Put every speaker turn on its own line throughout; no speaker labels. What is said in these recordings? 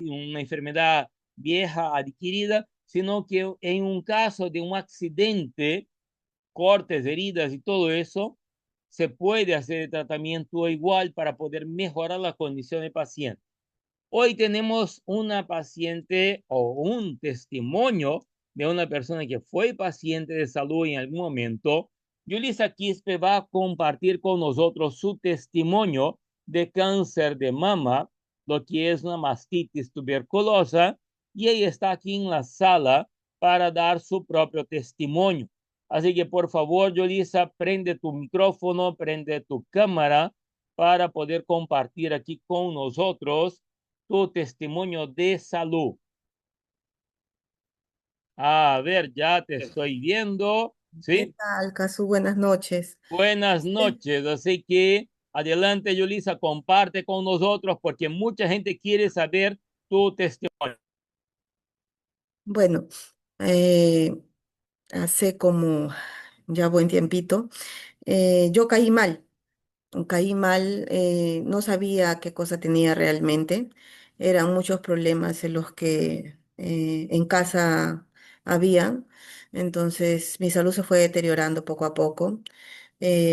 una enfermedad vieja adquirida, sino que en un caso de un accidente, cortes, heridas y todo eso, se puede hacer el tratamiento igual para poder mejorar la condición del paciente. Hoy tenemos una paciente o un testimonio de una persona que fue paciente de salud en algún momento. Yulisa Quispe va a compartir con nosotros su testimonio de cáncer de mama, lo que es una mastitis tuberculosa, y ella está aquí en la sala para dar su propio testimonio. Así que por favor, Yulisa, prende tu micrófono, prende tu cámara para poder compartir aquí con nosotros tu testimonio de salud. A ver, ya te estoy viendo,
¿Qué
¿sí?
tal, Casu? Buenas noches.
Buenas noches, así que adelante, Yulisa, comparte con nosotros porque mucha gente quiere saber tu testimonio.
Bueno, eh, hace como ya buen tiempito, yo caí mal, no sabía qué cosa tenía realmente. Eran muchos problemas en los que en casa había, entonces mi salud se fue deteriorando poco a poco.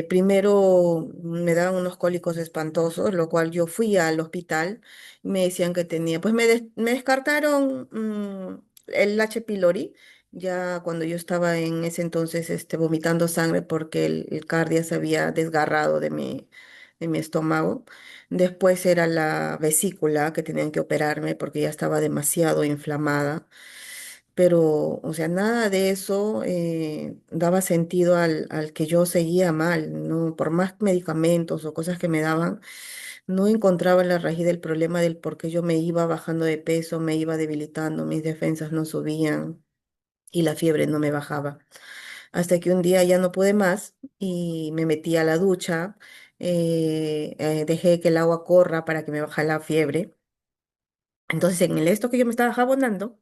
Primero me daban unos cólicos espantosos, lo cual yo fui al hospital y me decían que tenía, pues me descartaron el H. pylori, ya cuando yo estaba en ese entonces vomitando sangre porque el cardia se había desgarrado de mi estómago. Después era la vesícula que tenían que operarme porque ya estaba demasiado inflamada, pero, o sea, nada de eso daba sentido al que yo seguía mal, ¿no? Por más medicamentos o cosas que me daban, no encontraba la raíz del problema del por qué yo me iba bajando de peso, me iba debilitando, mis defensas no subían y la fiebre no me bajaba. Hasta que un día ya no pude más y me metí a la ducha, dejé que el agua corra para que me baje la fiebre. Entonces, en el esto que yo me estaba jabonando,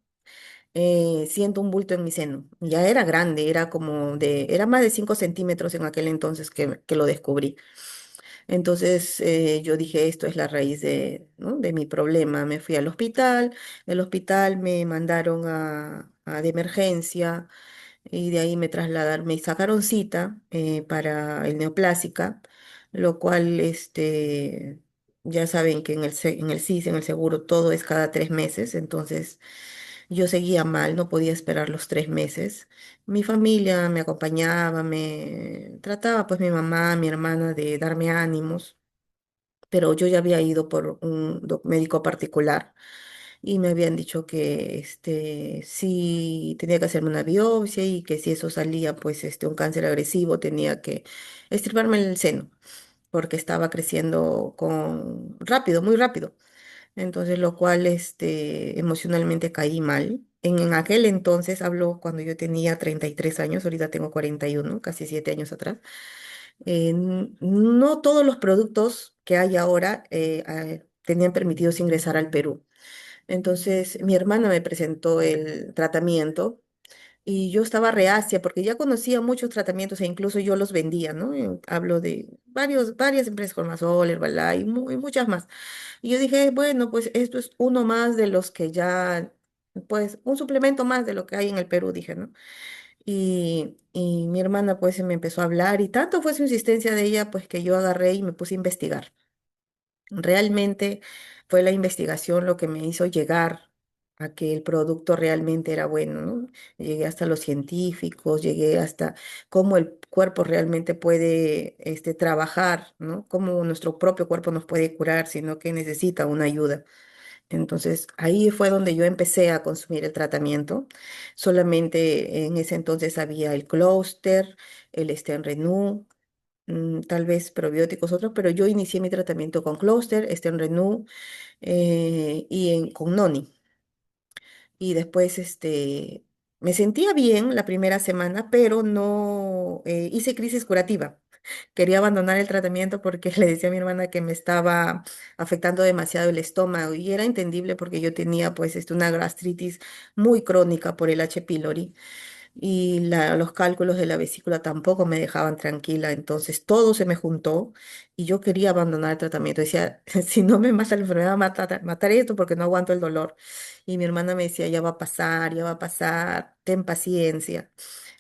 siento un bulto en mi seno. Ya era grande, era más de 5 centímetros en aquel entonces que lo descubrí. Entonces yo dije, esto es la raíz ¿no? de mi problema. Me fui al hospital, del hospital me mandaron de emergencia y de ahí me trasladaron, me sacaron cita para el neoplásica, lo cual ya saben que en el CIS, en el seguro, todo es cada 3 meses, entonces yo seguía mal, no podía esperar los 3 meses. Mi familia me acompañaba, me trataba pues mi mamá, mi hermana de darme ánimos, pero yo ya había ido por un médico particular y me habían dicho que sí tenía que hacerme una biopsia y que si eso salía pues un cáncer agresivo tenía que extirparme el seno porque estaba creciendo con rápido, muy rápido. Entonces, lo cual emocionalmente caí mal. En aquel entonces, hablo cuando yo tenía 33 años, ahorita tengo 41, casi 7 años atrás. No todos los productos que hay ahora tenían permitidos ingresar al Perú. Entonces, mi hermana me presentó el tratamiento y yo estaba reacia porque ya conocía muchos tratamientos e incluso yo los vendía, ¿no? Hablo de varias empresas, Colmazol, Herbalife y muchas más. Y yo dije, bueno, pues esto es uno más de los que ya, pues un suplemento más de lo que hay en el Perú, dije, ¿no? Y mi hermana pues me empezó a hablar y tanto fue su insistencia de ella, pues que yo agarré y me puse a investigar. Realmente fue la investigación lo que me hizo llegar a que el producto realmente era bueno, ¿no? Llegué hasta los científicos, llegué hasta cómo el cuerpo realmente puede trabajar, ¿no? Cómo nuestro propio cuerpo nos puede curar, sino que necesita una ayuda. Entonces, ahí fue donde yo empecé a consumir el tratamiento. Solamente en ese entonces había el Closter, el Stenrenú, tal vez probióticos otros, pero yo inicié mi tratamiento con Closter, Stenrenú con Noni. Y después me sentía bien la primera semana, pero no hice crisis curativa. Quería abandonar el tratamiento porque le decía a mi hermana que me estaba afectando demasiado el estómago y era entendible porque yo tenía pues una gastritis muy crónica por el H. pylori. y los cálculos de la vesícula tampoco me dejaban tranquila, entonces todo se me juntó y yo quería abandonar el tratamiento. Decía, si no me mata la enfermedad, mataré esto porque no aguanto el dolor. Y mi hermana me decía, ya va a pasar, ten paciencia.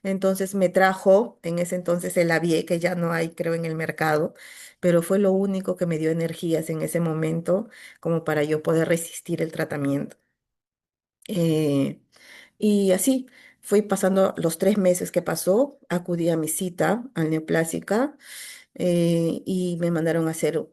Entonces me trajo en ese entonces el Avie, que ya no hay, creo, en el mercado, pero fue lo único que me dio energías en ese momento como para yo poder resistir el tratamiento. Eh, y así fui pasando los 3 meses que pasó, acudí a mi cita al neoplásica y me mandaron a hacer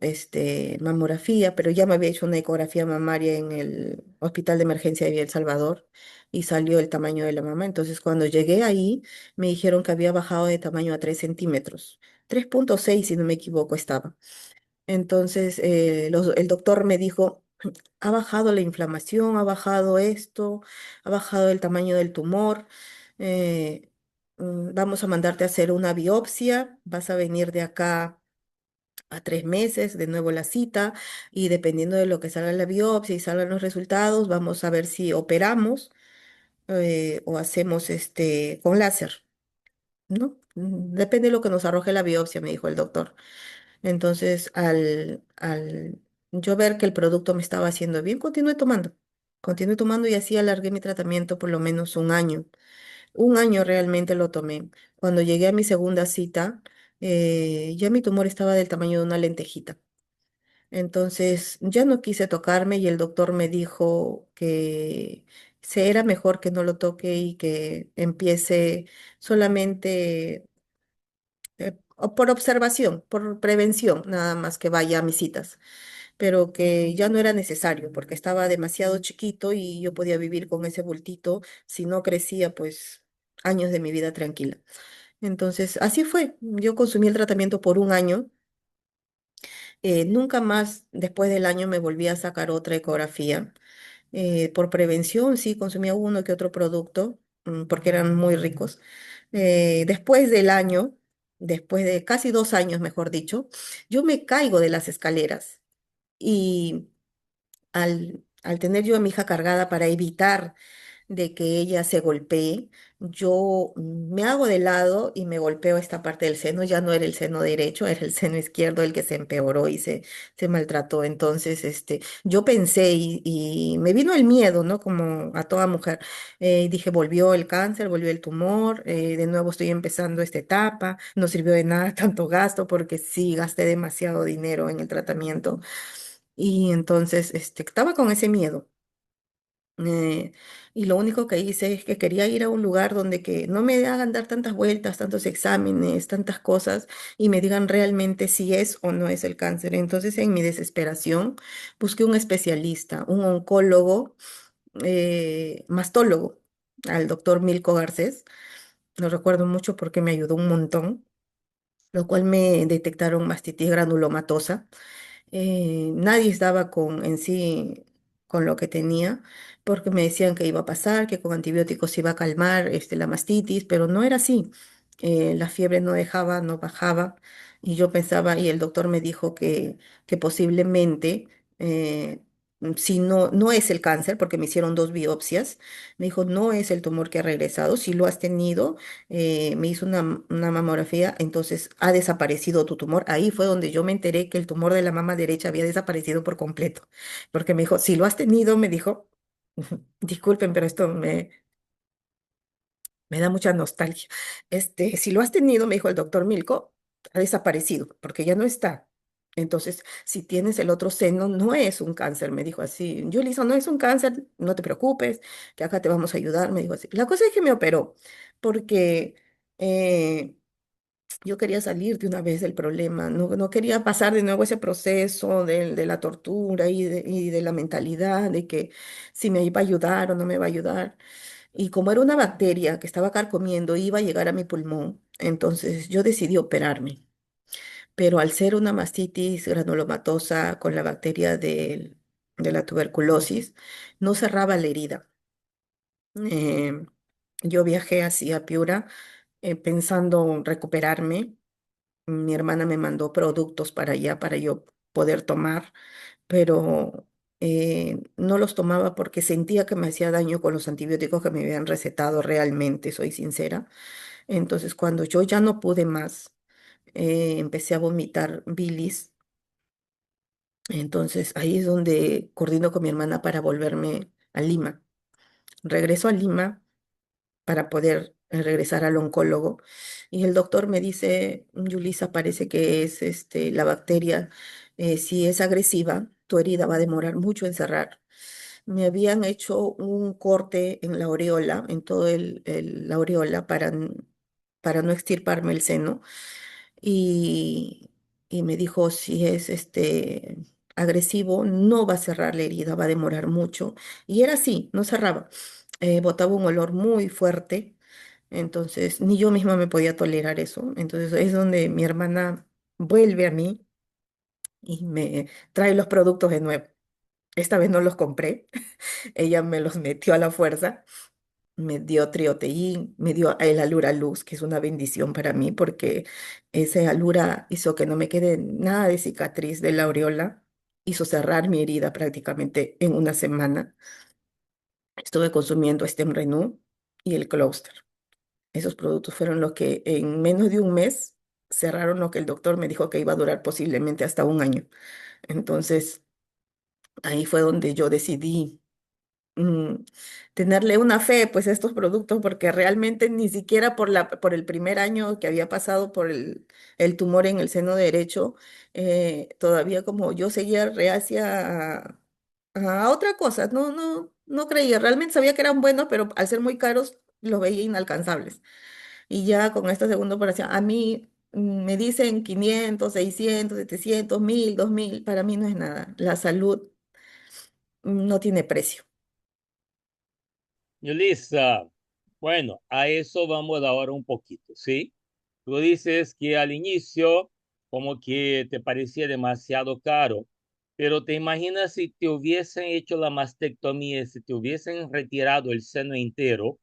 mamografía, pero ya me había hecho una ecografía mamaria en el Hospital de Emergencia de El Salvador y salió el tamaño de la mama. Entonces cuando llegué ahí me dijeron que había bajado de tamaño a 3 centímetros, 3,6 si no me equivoco estaba. Entonces, el doctor me dijo, ha bajado la inflamación, ha bajado esto, ha bajado el tamaño del tumor. eh, Vamos a mandarte a hacer una biopsia, vas a venir de acá a 3 meses, de nuevo la cita, y dependiendo de lo que salga en la biopsia y salgan los resultados, vamos a ver si operamos o hacemos con láser, ¿no? Depende de lo que nos arroje la biopsia, me dijo el doctor. Entonces, al yo ver que el producto me estaba haciendo bien, continué tomando. Continué tomando y así alargué mi tratamiento por lo menos un año. Un año realmente lo tomé. Cuando llegué a mi segunda cita, ya mi tumor estaba del tamaño de una lentejita. Entonces, ya no quise tocarme y el doctor me dijo que se era mejor que no lo toque y que empiece solamente o por observación, por prevención, nada más que vaya a mis citas, pero que ya no era necesario porque estaba demasiado chiquito y yo podía vivir con ese bultito si no crecía, pues años de mi vida tranquila. Entonces, así fue. Yo consumí el tratamiento por un año. Nunca más después del año me volví a sacar otra ecografía. Por prevención, sí, consumía uno que otro producto, porque eran muy ricos. Después del año, después de casi 2 años, mejor dicho, yo me caigo de las escaleras y al tener yo a mi hija cargada para evitar de que ella se golpee, yo me hago de lado y me golpeo esta parte del seno. Ya no era el seno derecho, era el seno izquierdo el que se empeoró y se maltrató. Entonces, yo pensé y me vino el miedo, ¿no? Como a toda mujer. Dije, volvió el cáncer, volvió el tumor, de nuevo estoy empezando esta etapa, no sirvió de nada tanto gasto porque sí, gasté demasiado dinero en el tratamiento. Y entonces, estaba con ese miedo. Eh, y lo único que hice es que quería ir a un lugar donde que no me hagan dar tantas vueltas, tantos exámenes, tantas cosas y me digan realmente si es o no es el cáncer. Entonces, en mi desesperación, busqué un especialista, un oncólogo, mastólogo, al doctor Milko Garcés. Lo recuerdo mucho porque me ayudó un montón, lo cual me detectaron mastitis granulomatosa. Nadie estaba en sí con lo que tenía, porque me decían que iba a pasar, que con antibióticos se iba a calmar la mastitis, pero no era así. La fiebre no dejaba, no bajaba, y yo pensaba, y el doctor me dijo que posiblemente, si no es el cáncer, porque me hicieron 2 biopsias, me dijo, no es el tumor que ha regresado, si lo has tenido, me hizo una mamografía, entonces ha desaparecido tu tumor. Ahí fue donde yo me enteré que el tumor de la mama derecha había desaparecido por completo, porque me dijo, si lo has tenido, me dijo, disculpen, pero esto me da mucha nostalgia. Si lo has tenido, me dijo el doctor Milko, ha desaparecido, porque ya no está. Entonces, si tienes el otro seno, no es un cáncer, me dijo así. Yulisa, no es un cáncer, no te preocupes, que acá te vamos a ayudar, me dijo así. La cosa es que me operó, porque eh, yo quería salir de una vez del problema, no quería pasar de nuevo ese proceso de la tortura y de la mentalidad de que si me iba a ayudar o no me va a ayudar. Y como era una bacteria que estaba carcomiendo, iba a llegar a mi pulmón, entonces yo decidí operarme. Pero al ser una mastitis granulomatosa con la bacteria de la tuberculosis, no cerraba la herida. Eh, yo viajé hacia Piura pensando recuperarme. Mi hermana me mandó productos para allá para yo poder tomar, pero no los tomaba porque sentía que me hacía daño con los antibióticos que me habían recetado realmente, soy sincera. Entonces, cuando yo ya no pude más, empecé a vomitar bilis. Entonces, ahí es donde coordino con mi hermana para volverme a Lima. Regreso a Lima para poder regresar al oncólogo. Y el doctor me dice, Yulisa, parece que es la bacteria, si es agresiva, tu herida va a demorar mucho en cerrar. Me habían hecho un corte en la aureola, en todo la aureola, para no extirparme el seno. Y, y me dijo, si es agresivo, no va a cerrar la herida, va a demorar mucho. Y era así, no cerraba. Botaba un olor muy fuerte, entonces ni yo misma me podía tolerar eso. Entonces es donde mi hermana vuelve a mí y me trae los productos de nuevo. Esta vez no los compré, ella me los metió a la fuerza, me dio trioteín, me dio el Alura Luz, que es una bendición para mí porque ese Alura hizo que no me quede nada de cicatriz de la aureola, hizo cerrar mi herida prácticamente en una semana. Estuve consumiendo Stemrenú y el Closter. Esos productos fueron los que en menos de un mes cerraron lo que el doctor me dijo que iba a durar posiblemente hasta un año. Entonces, ahí fue donde yo decidí mm, tenerle una fe pues a estos productos porque realmente ni siquiera por el primer año que había pasado por el tumor en el seno derecho, todavía como yo seguía reacia a otra cosa, no creía, realmente sabía que eran buenos, pero al ser muy caros los veía inalcanzables. Y ya con esta segunda operación, a mí me dicen 500, 600, 700, 1000, 2000, para mí no es nada. La salud no tiene precio.
Yulisa, bueno, a eso vamos ahora un poquito, ¿sí? Tú dices que al inicio como que te parecía demasiado caro, pero te imaginas si te hubiesen hecho la mastectomía, si te hubiesen retirado el seno entero,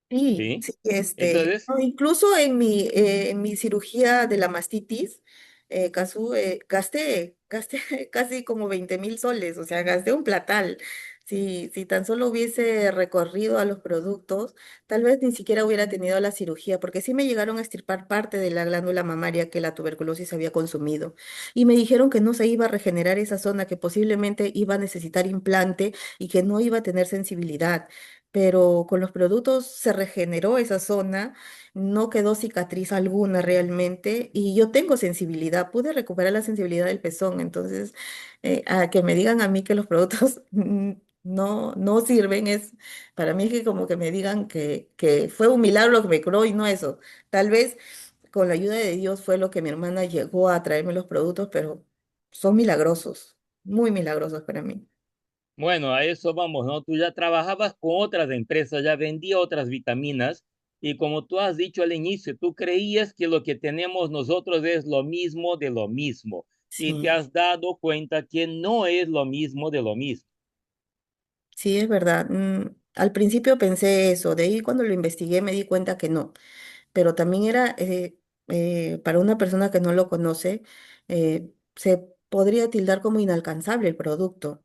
Sí,
¿sí?
sí,
Entonces,
no, incluso en mi cirugía de la mastitis, gasté casi como 20.000 soles, o sea, gasté un platal. Si tan solo hubiese recorrido a los productos, tal vez ni siquiera hubiera tenido la cirugía, porque sí me llegaron a extirpar parte de la glándula mamaria que la tuberculosis había consumido. Y me dijeron que no se iba a regenerar esa zona, que posiblemente iba a necesitar implante y que no iba a tener sensibilidad, pero con los productos se regeneró esa zona, no quedó cicatriz alguna realmente y yo tengo sensibilidad, pude recuperar la sensibilidad del pezón, entonces a que me digan a mí que los productos no sirven, es para mí es que como que me digan que fue un milagro lo que me curó y no eso, tal vez con la ayuda de Dios fue lo que mi hermana llegó a traerme los productos, pero son milagrosos, muy milagrosos para mí.
bueno, a eso vamos, ¿no? Tú ya trabajabas con otras empresas, ya vendía otras vitaminas y como tú has dicho al inicio, tú creías que lo que tenemos nosotros es lo mismo de lo mismo y te
Sí.
has dado cuenta que no es lo mismo de lo mismo.
Sí, es verdad. Al principio pensé eso, de ahí cuando lo investigué me di cuenta que no, pero también era para una persona que no lo conoce, se podría tildar como inalcanzable el producto,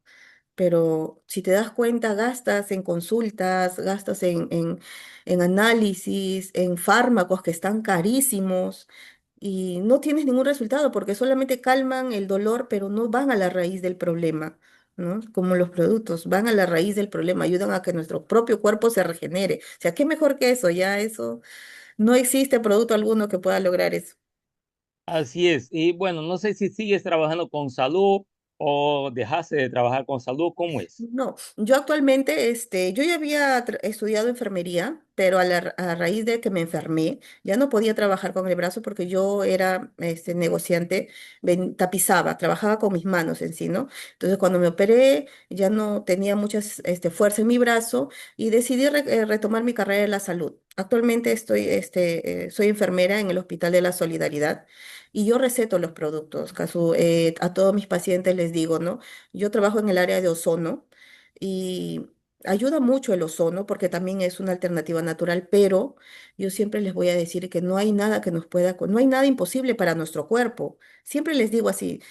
pero si te das cuenta, gastas en consultas, gastas en análisis, en fármacos que están carísimos y no tienes ningún resultado porque solamente calman el dolor, pero no van a la raíz del problema, ¿no? Como los productos, van a la raíz del problema, ayudan a que nuestro propio cuerpo se regenere. O sea, ¿qué mejor que eso? Ya eso, no existe producto alguno que pueda lograr eso.
Así es. Y bueno, no sé si sigues trabajando con salud o dejaste de trabajar con salud, ¿cómo es?
No, yo actualmente, yo ya había estudiado enfermería, pero a raíz de que me enfermé, ya no podía trabajar con el brazo porque yo era, negociante, tapizaba, trabajaba con mis manos en sí, ¿no? Entonces, cuando me operé, ya no tenía mucha, fuerza en mi brazo y decidí retomar mi carrera en la salud. Actualmente soy enfermera en el Hospital de la Solidaridad y yo receto los productos. A todos mis pacientes les digo, ¿no? Yo trabajo en el área de ozono y ayuda mucho el ozono porque también es una alternativa natural, pero yo siempre les voy a decir que no hay nada que nos pueda, no hay nada imposible para nuestro cuerpo. Siempre les digo así,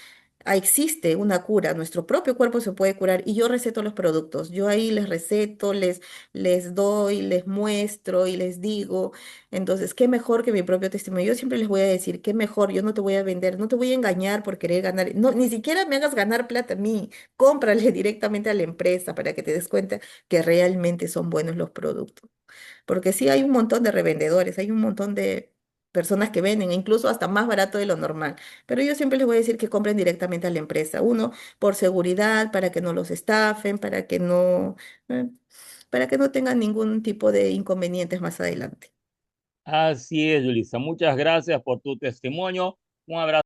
existe una cura, nuestro propio cuerpo se puede curar y yo receto los productos. Yo ahí les receto, les doy, les muestro y les digo. Entonces, qué mejor que mi propio testimonio. Yo siempre les voy a decir, qué mejor, yo no te voy a vender, no te voy a engañar por querer ganar, no, ni siquiera me hagas ganar plata a mí. Cómprale directamente a la empresa para que te des cuenta que realmente son buenos los productos. Porque sí hay un montón de revendedores, hay un montón de personas que venden, incluso hasta más barato de lo normal. Pero yo siempre les voy a decir que compren directamente a la empresa. Uno, por seguridad, para que no los estafen, eh, para que no tengan ningún tipo de inconvenientes más adelante.
Así es, Yulisa. Muchas gracias por tu testimonio. Un abrazo.